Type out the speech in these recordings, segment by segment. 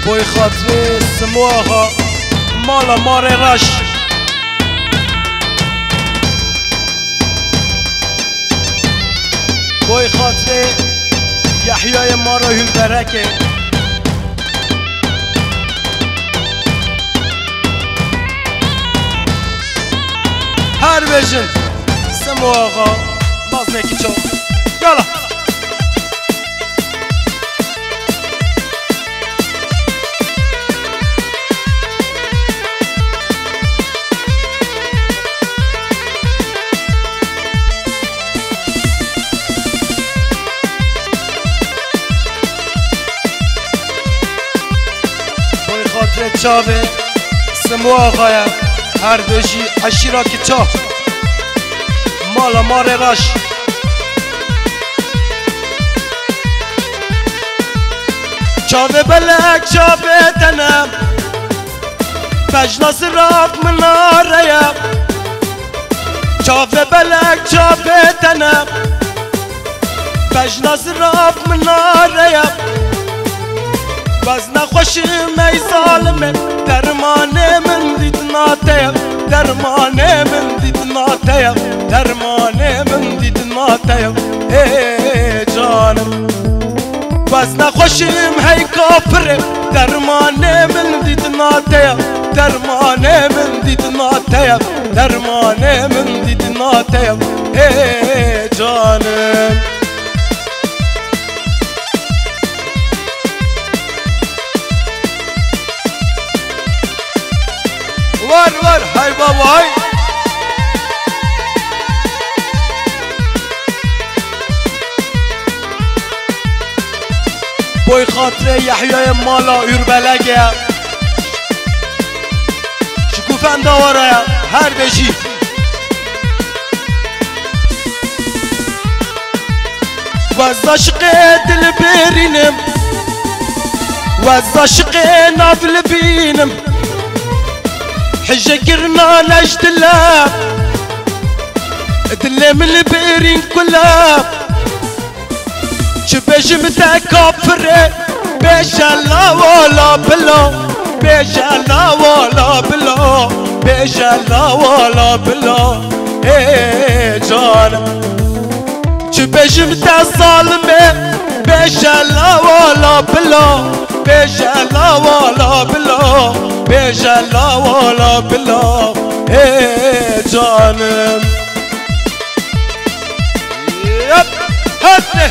بوی خاطر سمو آقا مالا مار رش بوی خاطر یحیای مارا هل برکه هر بجن سمو آقا باز نکی چو یالا چاوه سمو آقایا هر دوشی عشیرا که چا مالا مار رش چاوه بلک چاوه تنم بجناس راف مناره چاوه بلک چاوه تنم بجناس راف مناره باز نخوشم ای ظالمه درمانه من دید ناتیم درمانه من دید ناتیم درمانه من دید ناتیم ای جانم باز نخوشم هی کافره درمانه من دید ناتیم درمانه من دید ناتیم درمانه من دید ناتیم ای جانم ور ور های بابا های بوی خاطر یحیای مالا یربلگه شکوفن داوره هر بشی وز عشق دل برینم وز عشق نافل بینم حجة قرنا نجد اللاب دلي من البيرين كلاب شباش متى كافر بيش الله ولا بلا بيش الله ولا بلا بيش الله ولا بلا ايه جانا شباش متى ظالمة بيش الله ولا بلا بيش الله ولا بلا بيش الله ولا بلا ايه جانم يب هدي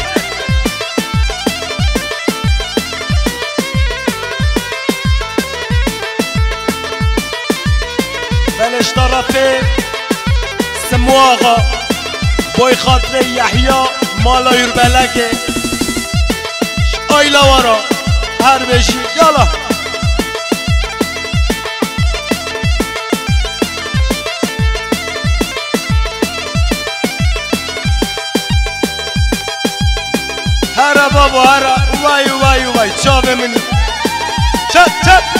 بلش طرفي سمو آقا بوي خاطر يحيى مالا يربلكه آيلا ورا هر بشي يلا هرا بابا هرا وای وای وای چاوه منی چپ چپ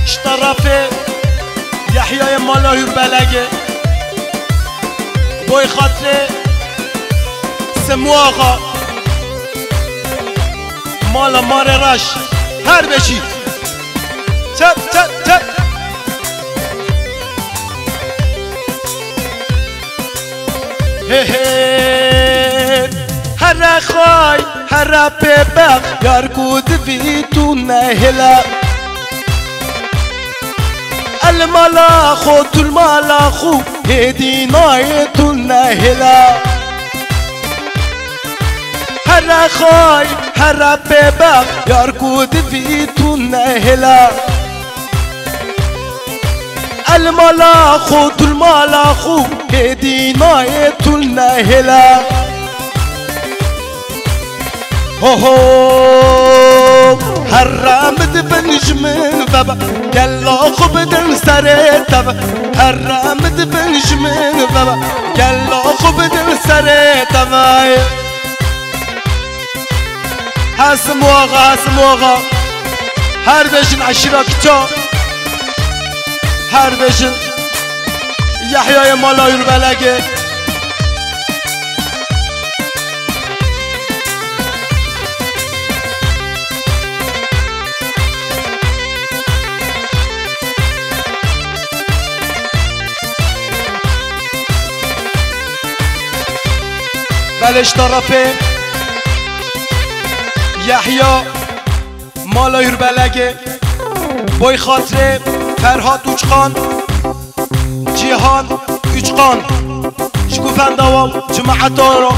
اشترافه یحیای مالا یربلگه بوی خاطر سمو آقا مالا مار رش هر بشی چپ چپ چپ هی هی هر خای هر ببق یار کود وی تو نهلا الملاخو تو الملاخو هدي نايت النهلا هر خاي هر ببق يركض في النهلا الملاخو تو الملاخو هدي نايت النهلا هو هرامد بنجمن بابا يلا خبدن سريت بابا هرامد بنجمن بابا يلا خبدن سريت بابا هسم آقا هر بشن عشیراکتا هر بشن یحیای مالای رو بلگه بلش طرفه یحیا مالای رو بلگه بای خاطره فرهاد اوچقان جیهان اوچقان شکوفند آوام جماعت دارا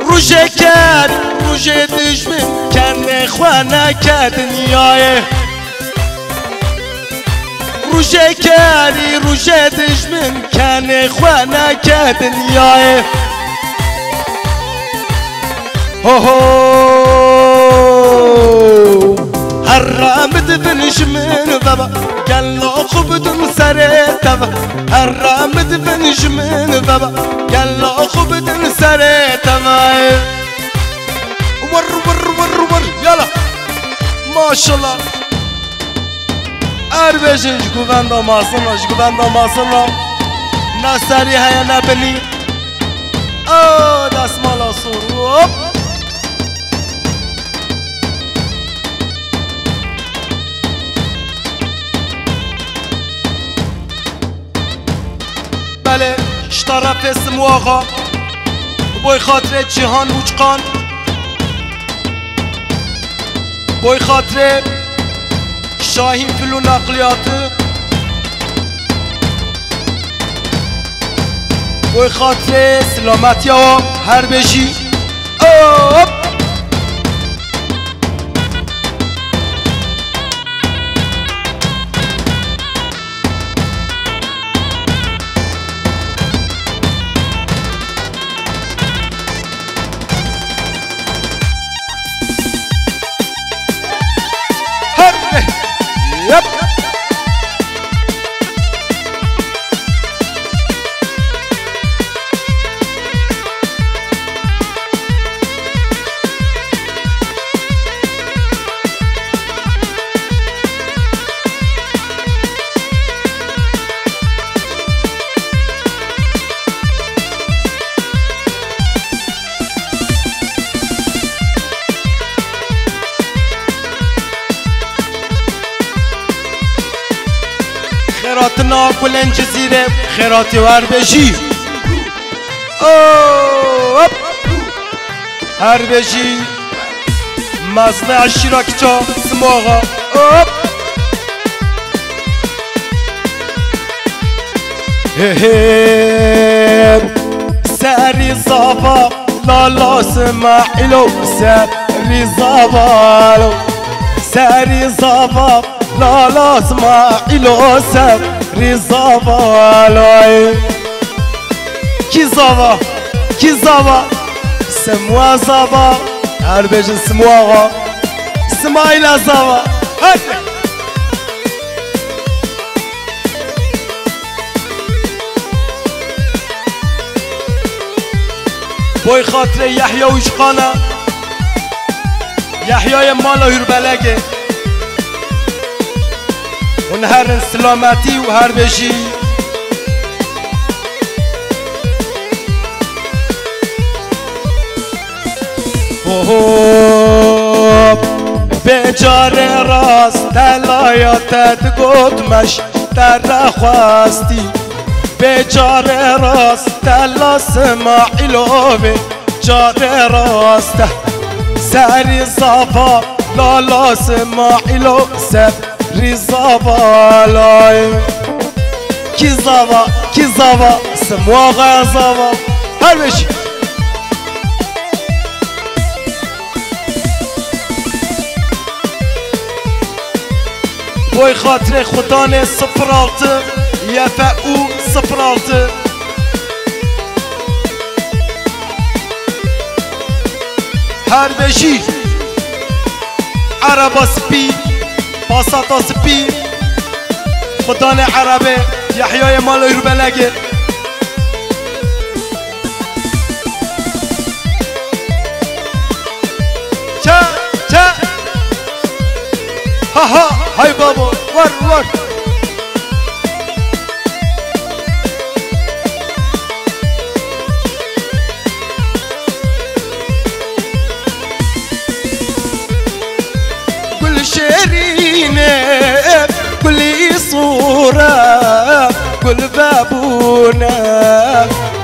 روژه کرد روژه دشمن کنه خواه نکرد دنیای روژه کردی روژه دشمن کنه خواه نکرد دنیای هرم بدفنش من بابا قال له خبدن سريتها هرم بدفنش من بابا قال له خبدن سريتها ور يلا ما شاء الله اربشش گووندا ماسنا گووندا ماسنا نسری هيا نبني دست مالا سرو بله طرف اسم آقا بای خاطر جهان اوچقان بای خاطر شاهین فلو نقلیات بای خاطر سلامتی ها هر بشی خیراتنا کلن جزیره خیراتی ور بشی هر بشی مصنع شیراکتا سماغا سری صافا لالا سماعلو سری صافا سری صافا لا اسماعيلو سري صافا لاي كي صافا سموا صافا هربش سموا اسماعيل صافا بوي خاطر يحيى وشقانا يحيى مالا هربلقه ونهار سلامتي وهر بشي بجار راست دلایاتت گفتمش در خواستی بجار راست دلا سماعیلو بجار راست سری صافا لالا سماعیلو سری صافا لای کی زاوا سمواغا زاوا هر بشی بوی خاطر خودان سپرالت یفعو سپرالت هر بشی عربا سپی پاساتا سپی خودان عربه یحیای مالای رو بلگه چه ها ها هاي بابا ور كل شيرينه كل صورة كل بابونا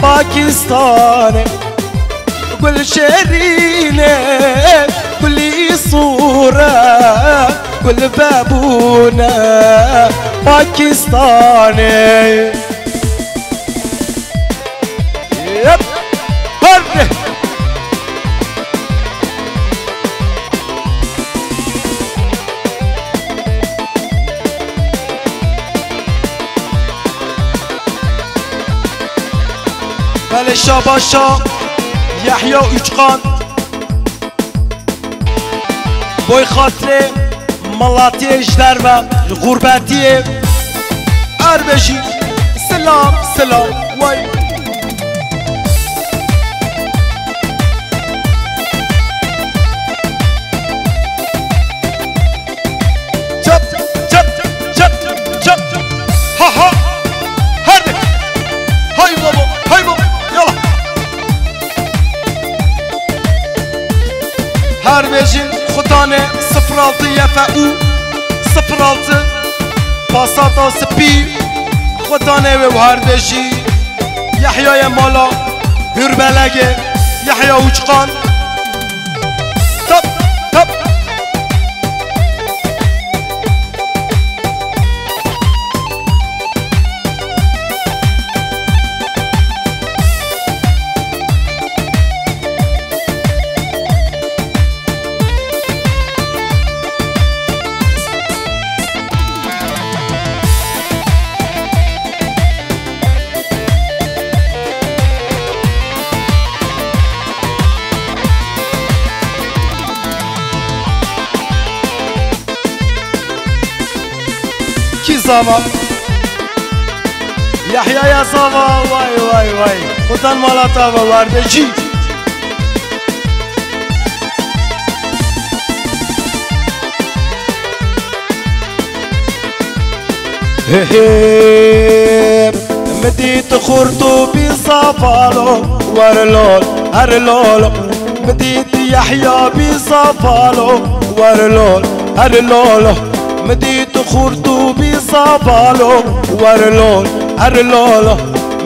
باكستان كل شيرينه كل صورة كل بابونا باكستاني يب هرّ بله شاباشا يحيى ويجقان بوی خاطر ملاتی اجدر و غربتی اربشی سلام سلام وای چپ چپ چپ چپ ها ها هر های بابا های بابا یالا هر بشین خدانه 06 يفعو 06 باساتا سبي خدانه و هردشي يحيى مالا هربلگه يحيى وجقان طب طب زاما يحيى يا زاما واي واي واي خدان مالا تابا واردشي مديت خورتو بصفالو ورلول هرلول مديت يحيى بصفالو ورلول هرلول مديت خورتو بصفالو ورلول هرلول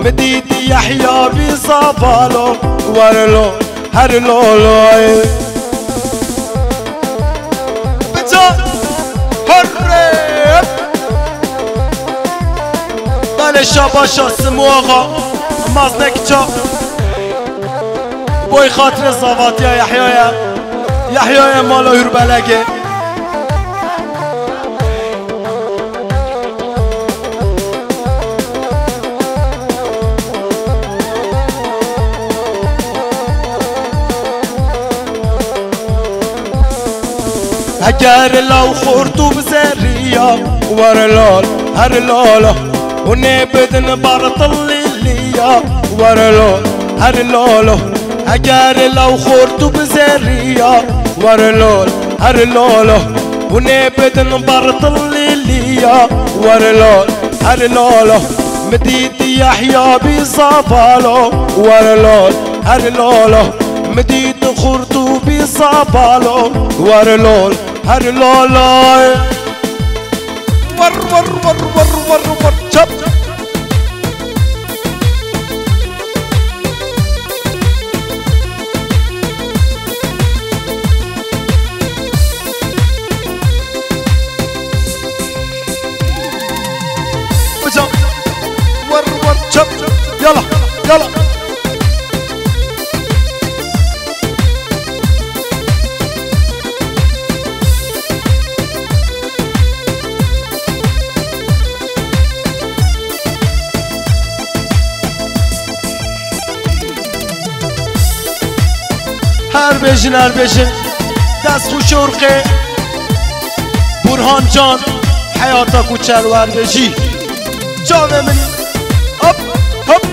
مديت يحيى بصفالو ورلول هرلول بجان هرب بله شاباشا سموغا مازنكجا بوي خاطر الزوات يا يحيى مالا هربلگه اگر لو خورتو بزرية ورلول هرلول ونبدن برطل ليا ورلول هرلول اگر لو خورتو بزرية ورلول هرلول ونبدن برطل ليا ورلول هرلول مديت يحيى بصفالو ورلول هرلول مديت خورتو بصفالو ورلول هرلول ور شب ور شب يلا يلا هر بشن دست و شرقه برهان جان حیاتا کوچر وربشی جام منی هپ هپ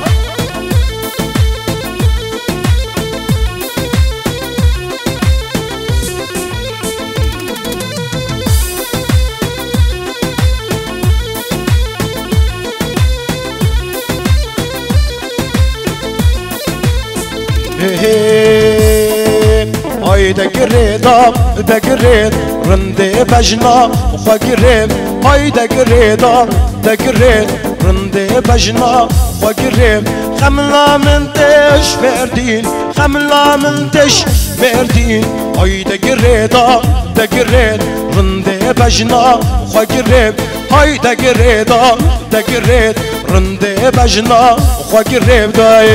های دگریدم دگرید رنده بجنا خوا گرید های دگریدم دگرید رنده بجنا خوا گرید خملا من تش مردین خملا من تش مردین های دگریدم دگرید رنده بجنا خوا گرید های دگریدم دگرید رنده بجنا خوا گرید دای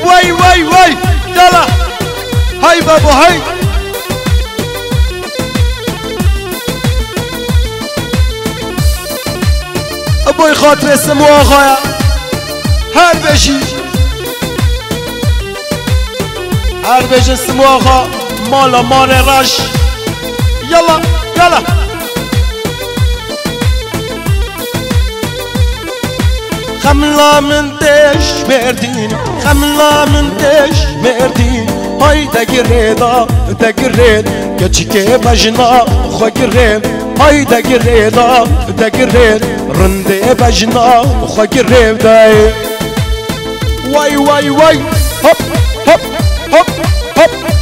وای وای وای يلا هاي بابا هاي ابوي خاطر اسمو آقايا هر بيجي اسمو آقا مالا مار رش يلا يلا خملا من دش مردين خملا من دش مردين هاي دگریدا دگرید گچی که بجنا خوا گرید هاي دگریدا دگرید رنده بجنا خوا گرید دای وای وای وای هپ هپ هپ هپ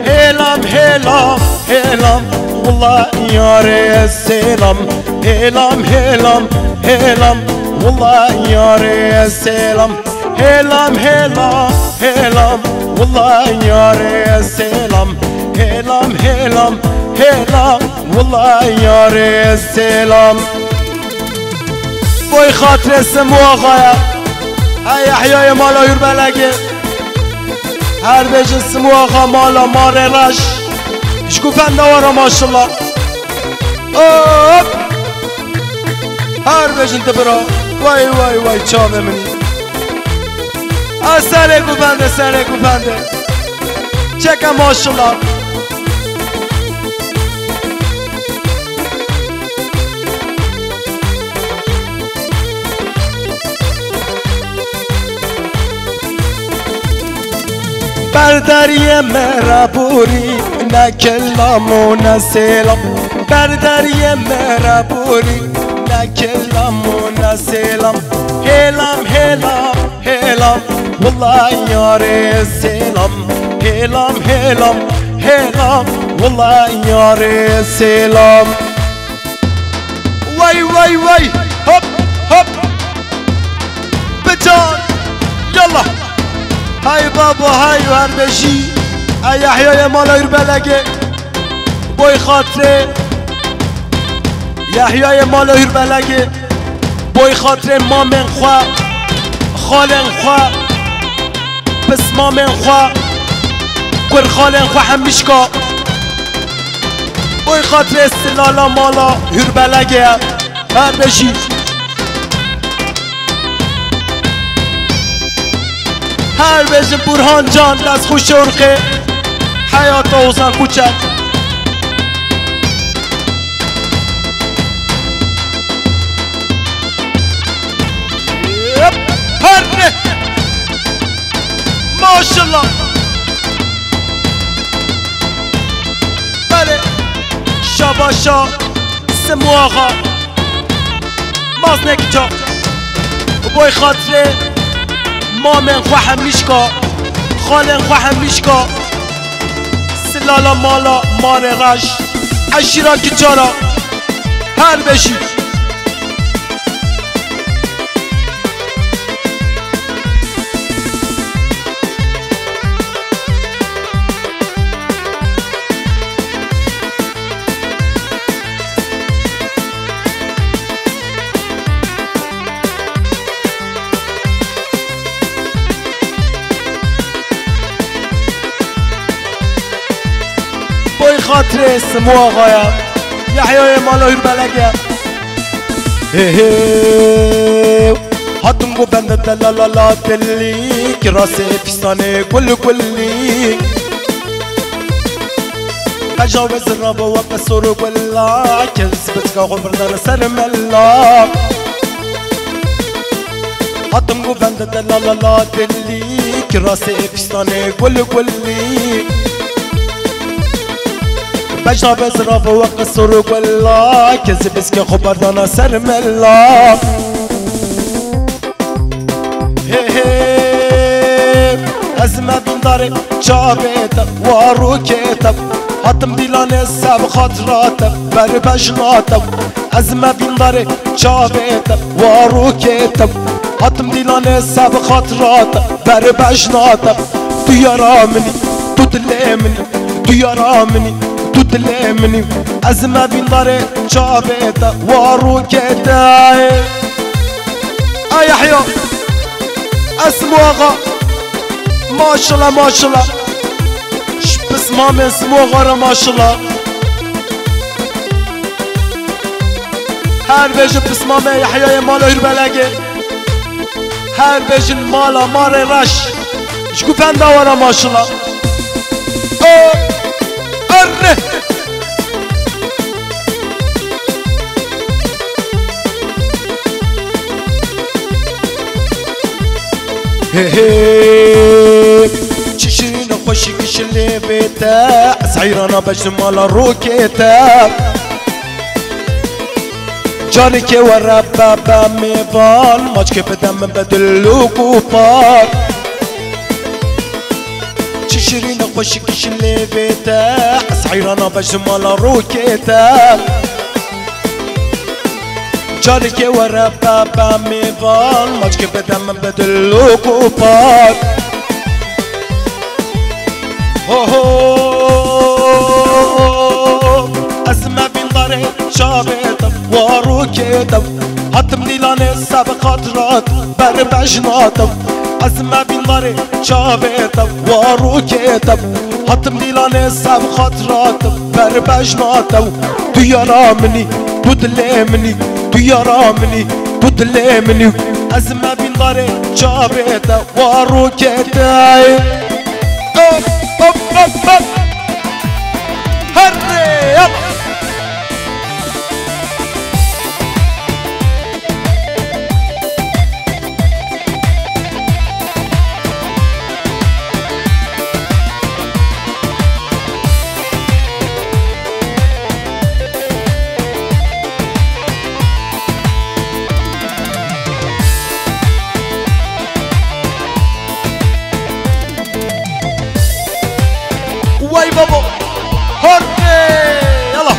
هلام هلام هلام والله يا السلام هلام هلام هلام والله يا السلام هلام هلام هلام والله يا السلام هلام هلام هلام والله يا السلام بوي خاطر اسمو آقايا هاي احياء مالا يربلقه هر بیج اسمو آقا مالا مار رش شکوفنده وارا ماشالله هر بیج انت برا وای وای وای چاوه منی سره گوفنده چکم ماشالله بردری مهربوری نه کلام و نه سلام بردری مهربوری نه کلام و نه سلام هلام هلام هلام والله یار سلام هلام هلام هلام والله یار سلام وای وای وای هپ هپ بجان يلا هاي بابا هاي وهربشي هاي يحيى مالا يربلقه بوي خاطره يحيى مالا يربلقه بوي خاطره ما من خوا خالن خوا بس ما من خوا كور خالن خوا همشكا بوي خاطره استلالا مالا يربلقه هربشي هر بیج برهان جان دست خوش ارقه حیات اوزن کوچک هر نه ماشالله بله شاباشا سمو آقا مازنک جا بای خاطره مامن خوا همیشکا خالن خوا همیشکا سلالا مالا مار رش عشیرا که جارا هر بشی خاطر اسم آقایم یحیای مالاهیر بلگم هاتم گو بند دلالا دلی که راس فستانه گل گلی تجاوز رابا و قصور گلا که سبت که خود بردن سر ملا هاتم گو بند دلالا دلی که راس فستانه گل گلی تجاوز رابا و قصور گلا که سبت که خود بردن سر ملا ازمدون داره جابتم واروکتم هاتم دیلانه سب خاطراتم بر بجناتم ازمدون داره جابتم واروکتم هاتم دیلانه سب خاطراتم بر بجناتم تو یارا منی تو دل منی تو یارا منی تو دل منی ازمدون داره جابتم واروکتم يحيى اسمو آقا ماشالله ماشالله بس ما من اسمو آقا ماشالله هر بيجي بس ما من يحيى مالا هربلگه هر بيجي مالا مار رش شكو فندا ورا ماشالله اره چشرین خوشی کشلی بیتا سعیرانا بجمالا روکیتا جانی که ورا بابا میبال ماچ که بدم بدلو گوپار چشرین خوشی کشلی بیتا سعیرانا بجمالا روکیتا جانی که ورا بابا میبال ماچ که بدم بدلو گوپار ازمه بین داره شابتم واروکتم هاتم دیلانه سب خاطرات بر بجناتم ازمه بین داره شابتم واروکتم هاتم دیلانه سب خاطراتم بر بجناتم تو یارا منی تو دل منی تو یارا منی تو دل منی ازمه بین داره شابتم واروکتم هرّي يلا واي بابا هرّي يلا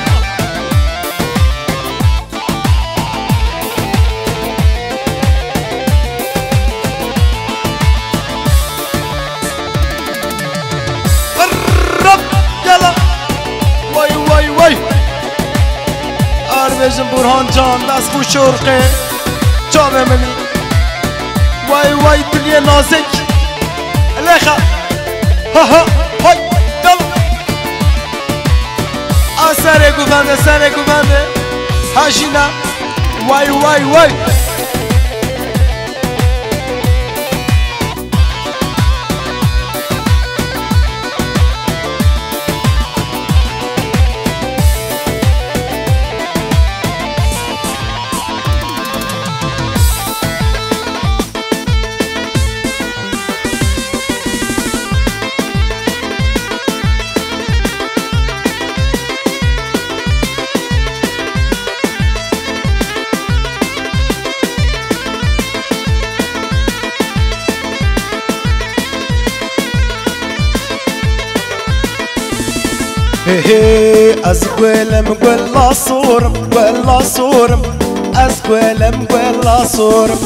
الرب يلا واي واي واي اربجن برهان جان دست بو شرقه جامه مني واي واي دلية نازك الاخا ها ها هاي سر گوونده هاشینا وای وای وای از گلم گلا صورم از گلم گلا صورم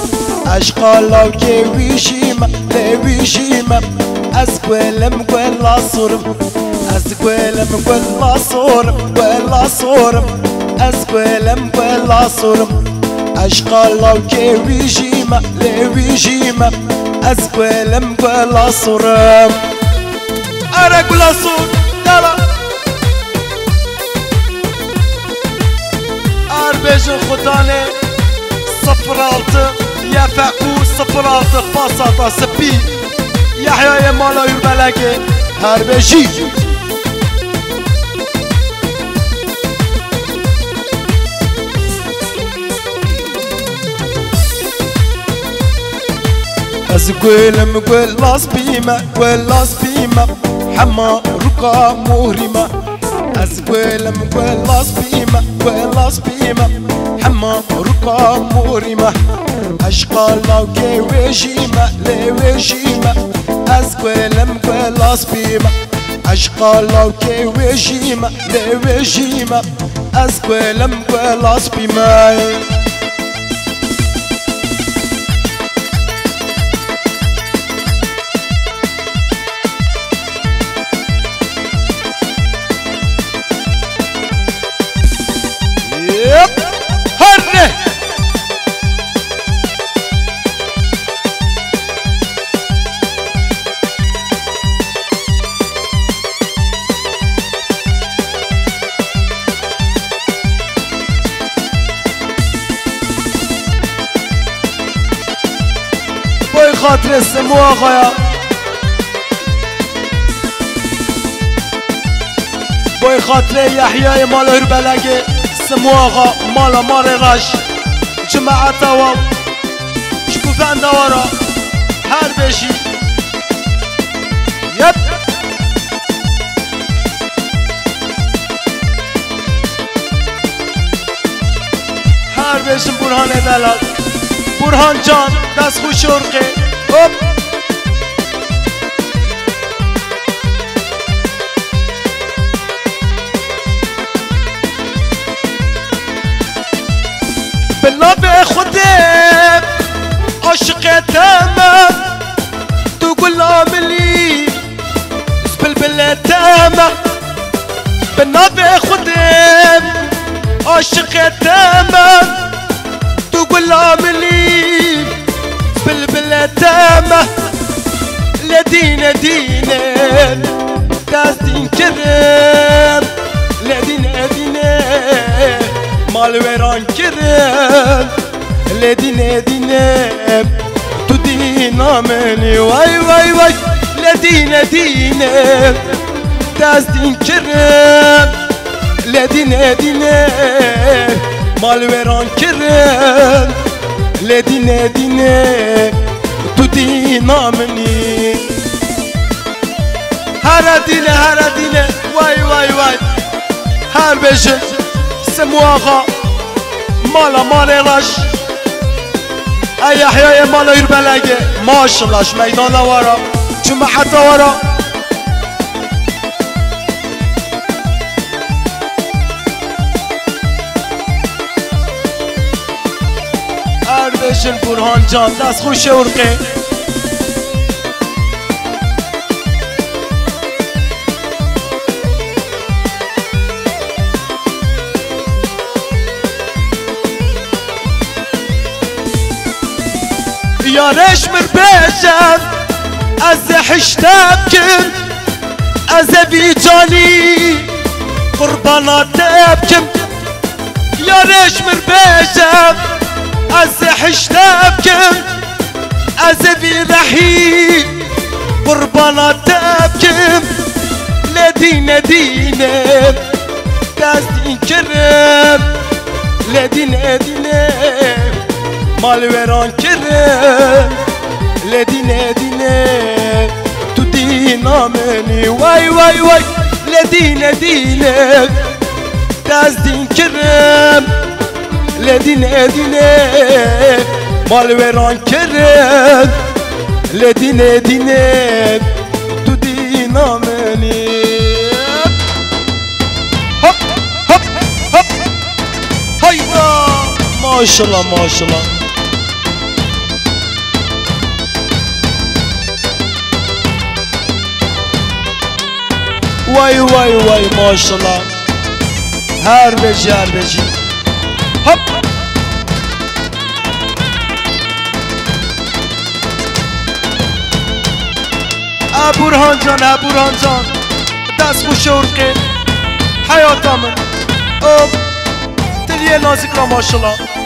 اشقالا که ویشیم از گلم گلا صورم از گلم گلا صورم از گلم گلا صورم اشقالا که ویشیم از گلم گلا صورم اره گلا صور یالا بيجن خداني 06 يفقو 06 باساتا سبي يحيى مالا يربلكي هربجي از گلم گل لاس بیمه گل لاس بیمه حما رکا مهریمه از گلم گل لاس بیمه گل لاس بیمه حما رکا مهریمه عشقا لاو که ویجیمه لی ویجیمه از گلم گل لاس بیمه عشقا لاو که ویجیمه لی ویجیمه از گلم گل لاس بیمه هرنه بای خاطر سمو آقایا بای خاطر یحیای مال هربلگه سمو آقا مالا مار راش جماعت و شکوفن دوارا هر بشی یب هر بشیم برهان دلال برهان جان دست خوش شرقه هب بالله خدام عاشق تمام تقول عاملي بالبلة تمام بالله خدام عاشق تمام تقول عاملي بالبلة تمام لدينا دينا داس دين كرم لدينا دينا مال ويران كرم لدينا دينا تدينا مني واي واي واي لدينا دينا داس دين كرم لدينا دينا مال ويران كرم لدينا دينا تدينا مني هردينا واي واي واي هر بجن سمو آقا مالا مال راش ای احیای مالا یربلگه ماشاءالله میدان وارا جماعت وارا اردشن برهان جان دست خوش ارقه یارش مر بجم از حشتم کن از بی جانی قربانات بکم یارش مر بجم از حشتم کن از بی رحی قربانات بکم لدین دینم دست این کرم لدین دینم مال ویران کرم لدینه دینه تو دینا منی وای وای وای لدینه دینه دست دین کرم لدینه دینه مال ویران کرم لدینه دینه تو دینا منی هپ هپ هپ هایدا ماشالله ماشالله وای وای وای ماشالله هر بجی هپ برهان جان دست خوش ارقه حیاتا من لیلیه نازک را ماشالله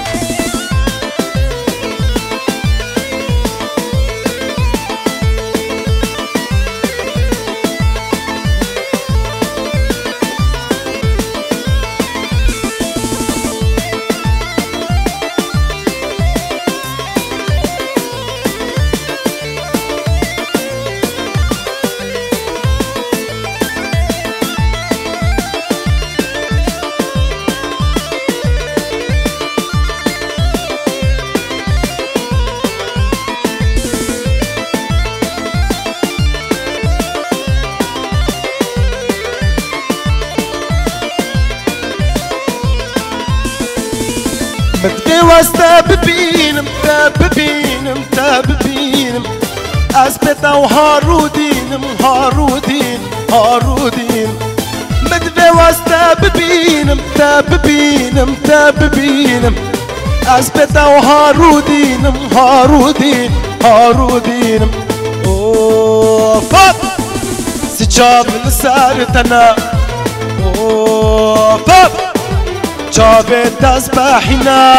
متبوسته ببینم تا ببینم تا ببینم از بتا و هارودینم هارودین هارودین متبوسته ببینم تا ببینم تا ببینم از بتا و هارودینم هارودین هارودینم اوفا سجاب لسارتنا اوفا جابت تسبحنا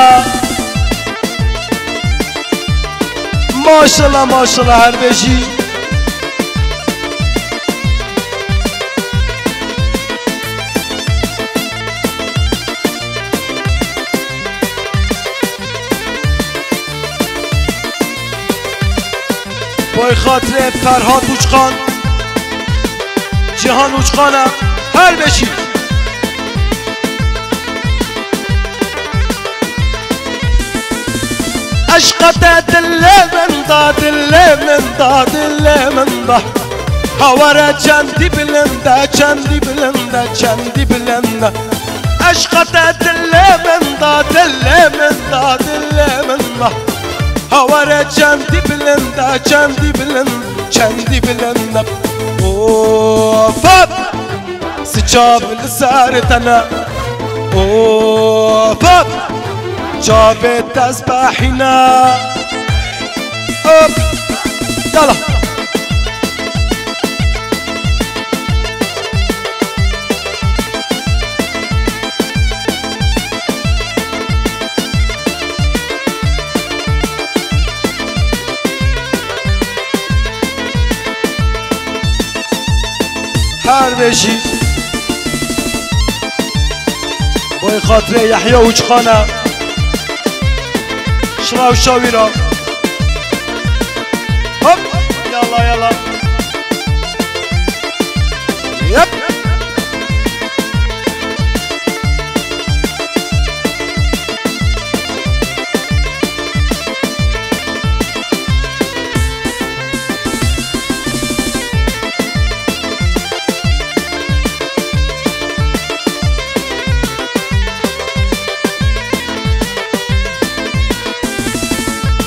ما شاء الله ما شاء الله هر بشي بای خاطر فرهاد اوچخان جهان اوچخانم هر بشی عشقت دل من دا دل من دا دل من دا هوارا چندی بلنده چندی بلنده چندی بلنده عشقت دل من دا دل من دا دل من دا هوارا چندی بلنده چندی بلند چندی بلنده اوفا سجاب لسارتنا اوفا جابت تسبحنا اوب يلا هر بشي بای خاطر يحيى اوچخانه شراو شاويرا هوب يلا يلا يب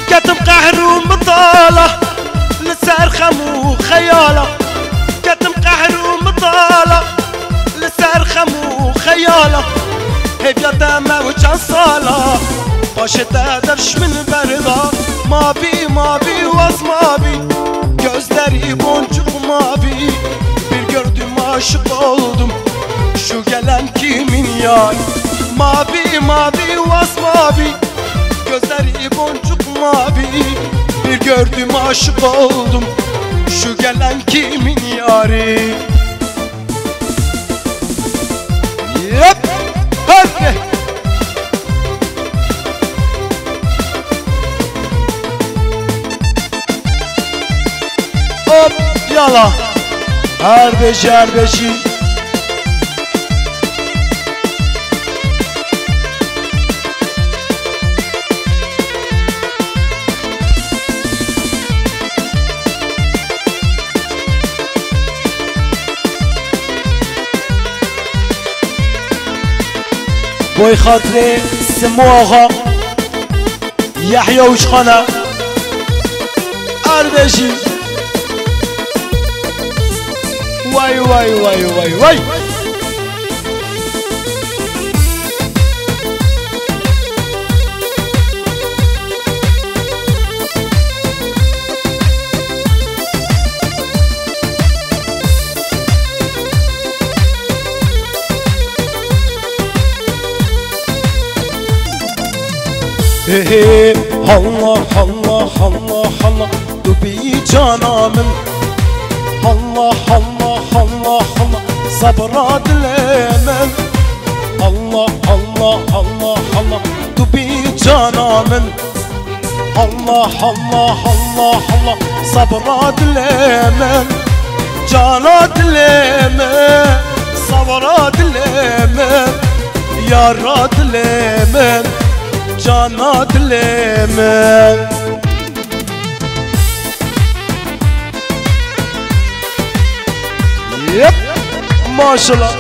كتم قهر ومطالة لسار خمو خيالة كتم قهر ومطالة لسار خمو خيالة هبياتا ما وجان صالة باشتا درش من بردا ما بي واز ما بي gözleri boncuk mavi bir gördüm aşık oldum şu gelen kimin yani mavi vas mavi gözleri boncuk mavi bir gördüm aşık oldum şu gelen kimin yari yep hadi hop yala her beşi بوی خاطر سمو آقا یحیی اوچخانه اردشی وای وای وای وای وای Allah Allah Allah Allah du bi canamın Allah Allah Allah Allah sabra dilemem Allah Allah Allah Allah du bi canamın Allah Allah Allah Allah sabra dilemem cana dilemem sabra dilemem yara dilemem cana dilemem Yep, maşallah